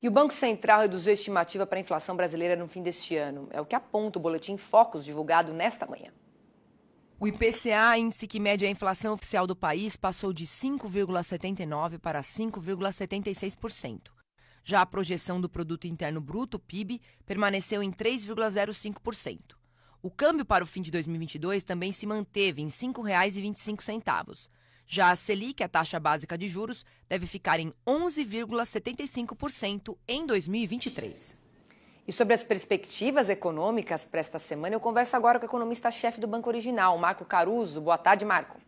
E o Banco Central reduziu a estimativa para a inflação brasileira no fim deste ano. É o que aponta o boletim Focus divulgado nesta manhã. O IPCA, índice que mede a inflação oficial do país, passou de 5,79% para 5,76%. Já a projeção do Produto Interno Bruto, PIB, permaneceu em 3,05%. O câmbio para o fim de 2022 também se manteve em R$ 5,25. Já a Selic, a taxa básica de juros, deve ficar em 11,75% em 2023. E sobre as perspectivas econômicas para esta semana, eu converso agora com o economista-chefe do Banco Original, Marco Caruso. Boa tarde, Marco.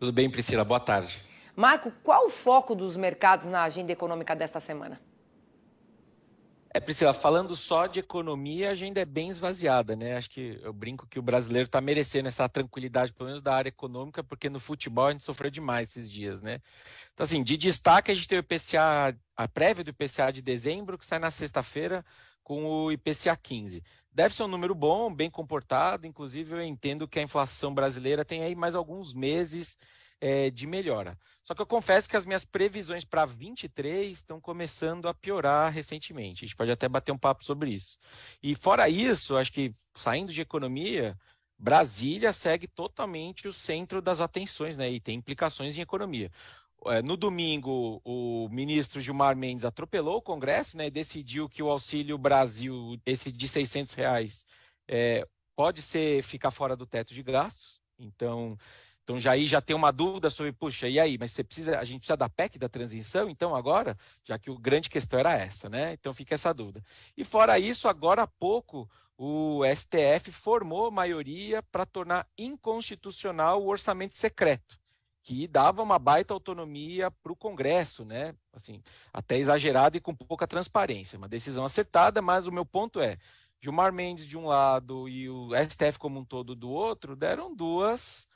Tudo bem, Priscila? Boa tarde. Marco, qual o foco dos mercados na agenda econômica desta semana? Priscila, falando só de economia, a agenda é bem esvaziada, né? Acho que eu brinco que o brasileiro está merecendo essa tranquilidade, pelo menos da área econômica, porque no futebol a gente sofreu demais esses dias, né? Então, assim, de destaque, a gente tem o IPCA, a prévia do IPCA de dezembro, que sai na sexta-feira com o IPCA 15. Deve ser um número bom, bem comportado, inclusive eu entendo que a inflação brasileira tem aí mais alguns meses de melhora. Só que eu confesso que as minhas previsões para 23 estão começando a piorar recentemente. A gente pode até bater um papo sobre isso. E fora isso, acho que saindo de economia, Brasília segue totalmente o centro das atenções, né? E tem implicações em economia. No domingo, o ministro Gilmar Mendes atropelou o Congresso, né, e decidiu que o Auxílio Brasil, esse de R$ 600, pode ficar fora do teto de gastos. Então já tem uma dúvida sobre, puxa, e aí? Mas a gente precisa da PEC da transição, então agora, já que a grande questão era essa, né? Então fica essa dúvida. E fora isso, agora há pouco, o STF formou maioria para tornar inconstitucional o orçamento secreto, que dava uma baita autonomia para o Congresso, né? Assim, até exagerado e com pouca transparência. Uma decisão acertada, mas o meu ponto é, Gilmar Mendes de um lado e o STF como um todo do outro deram duas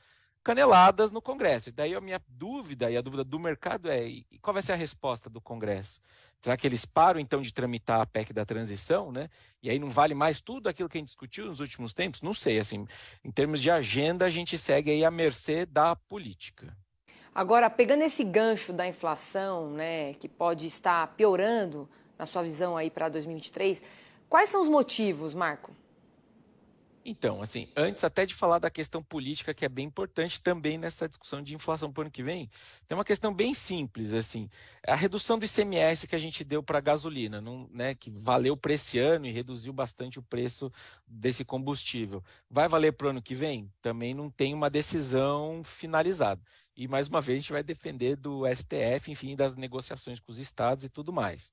caneladas no Congresso. E daí a minha dúvida e a dúvida do mercado e qual vai ser a resposta do Congresso? Será que eles param então de tramitar a PEC da transição, né? E aí não vale mais tudo aquilo que a gente discutiu nos últimos tempos? Não sei, assim, em termos de agenda a gente segue aí à mercê da política. Agora, pegando esse gancho da inflação, né, que pode estar piorando na sua visão aí para 2023, quais são os motivos, Marco? Então, assim, antes até de falar da questão política, que é bem importante também nessa discussão de inflação para o ano que vem, tem uma questão bem simples, assim, a redução do ICMS que a gente deu para a gasolina, né, que valeu para esse ano e reduziu bastante o preço desse combustível. Vai valer para o ano que vem? Também não tem uma decisão finalizada. E, mais uma vez, a gente vai depender do STF, enfim, das negociações com os estados e tudo mais.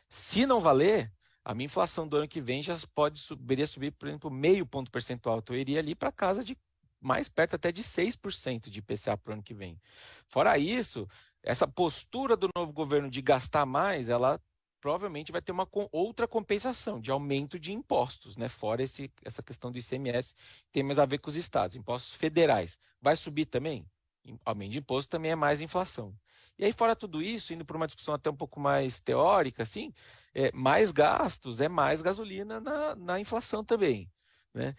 Se não valer, a minha inflação do ano que vem já poderia subir, por exemplo, meio ponto percentual. Então, eu iria ali para casa de mais perto até de 6% de IPCA para o ano que vem. Fora isso, essa postura do novo governo de gastar mais, ela provavelmente vai ter uma outra compensação de aumento de impostos, né? Fora essa questão do ICMS, tem mais a ver com os estados, impostos federais. Vai subir também? Aumento de imposto também é mais inflação. E aí, fora tudo isso, indo para uma discussão até um pouco mais teórica, assim, mais gastos é mais gasolina na inflação também, né?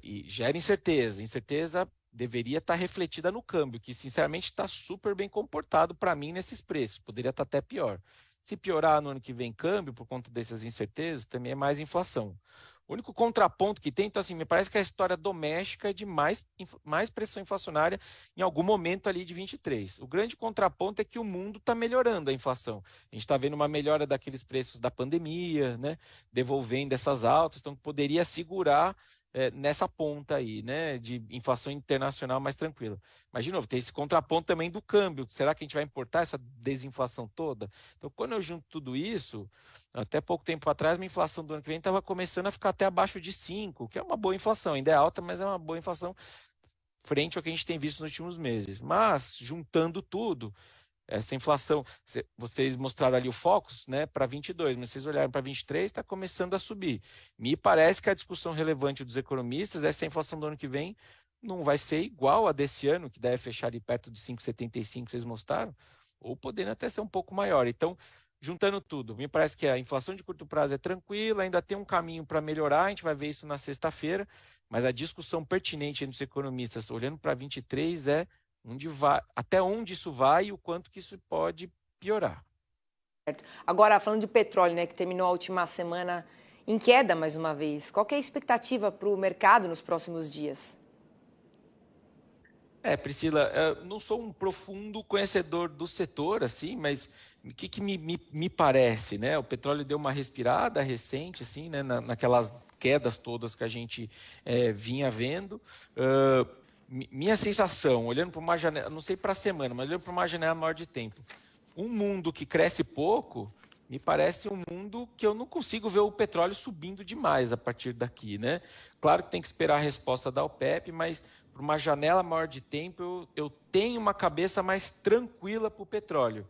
E gera incerteza. Incerteza deveria estar refletida no câmbio, que sinceramente está super bem comportado para mim nesses preços. Poderia estar até pior. Se piorar no ano que vem câmbio, por conta dessas incertezas, também é mais inflação. O único contraponto que tem, então, assim, me parece que a história doméstica é de mais pressão inflacionária em algum momento ali de 23. O grande contraponto é que o mundo está melhorando a inflação. A gente está vendo uma melhora daqueles preços da pandemia, né? Devolvendo essas altas, então poderia segurar nessa ponta aí, né, de inflação internacional mais tranquila. Mas, de novo, tem esse contraponto também do câmbio. Será que a gente vai importar essa desinflação toda? Então, quando eu junto tudo isso, até pouco tempo atrás, minha inflação do ano que vem estava começando a ficar até abaixo de 5, que é uma boa inflação. Ainda é alta, mas é uma boa inflação frente ao que a gente tem visto nos últimos meses. Mas, juntando tudo, essa inflação, vocês mostraram ali o Focus, né, para 22, mas vocês olharam para 23, está começando a subir. Me parece que a discussão relevante dos economistas é se a inflação do ano que vem não vai ser igual a desse ano, que deve fechar ali perto de 5,75, vocês mostraram, ou podendo até ser um pouco maior. Então, juntando tudo, me parece que a inflação de curto prazo é tranquila, ainda tem um caminho para melhorar, a gente vai ver isso na sexta-feira, mas a discussão pertinente entre os economistas, olhando para 23, até onde isso vai e o quanto que isso pode piorar. Certo. Agora, falando de petróleo, né, que terminou a última semana em queda mais uma vez, qual que é a expectativa para o mercado nos próximos dias? Priscila, eu não sou um profundo conhecedor do setor, assim, mas o que me parece, né? O petróleo deu uma respirada recente, assim, né? Naquelas quedas todas que a gente vinha vendo. Minha sensação, olhando para uma janela, não sei para a semana, mas olhando para uma janela maior de tempo, um mundo que cresce pouco, me parece um mundo que eu não consigo ver o petróleo subindo demais a partir daqui, né? Claro que tem que esperar a resposta da OPEP, mas por uma janela maior de tempo, eu tenho uma cabeça mais tranquila para o petróleo,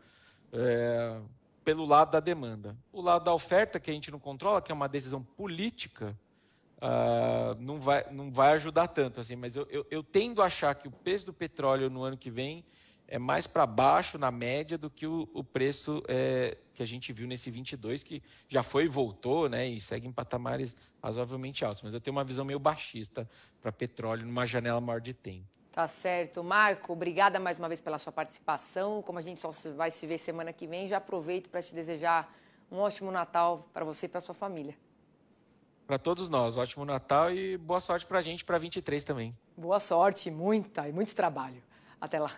pelo lado da demanda. O lado da oferta, que a gente não controla, que é uma decisão política, não vai ajudar tanto, assim, mas eu tendo a achar que o preço do petróleo no ano que vem é mais para baixo, na média, do que o preço que a gente viu nesse 22, que já foi e voltou, né, e segue em patamares razoavelmente altos. Mas eu tenho uma visão meio baixista para petróleo numa janela maior de tempo. Tá certo. Marco, obrigada mais uma vez pela sua participação. Como a gente só vai se ver semana que vem, já aproveito para te desejar um ótimo Natal para você e para sua família. Para todos nós, ótimo Natal e boa sorte para a gente para 23 também. Boa sorte, muita e muito trabalho. Até lá.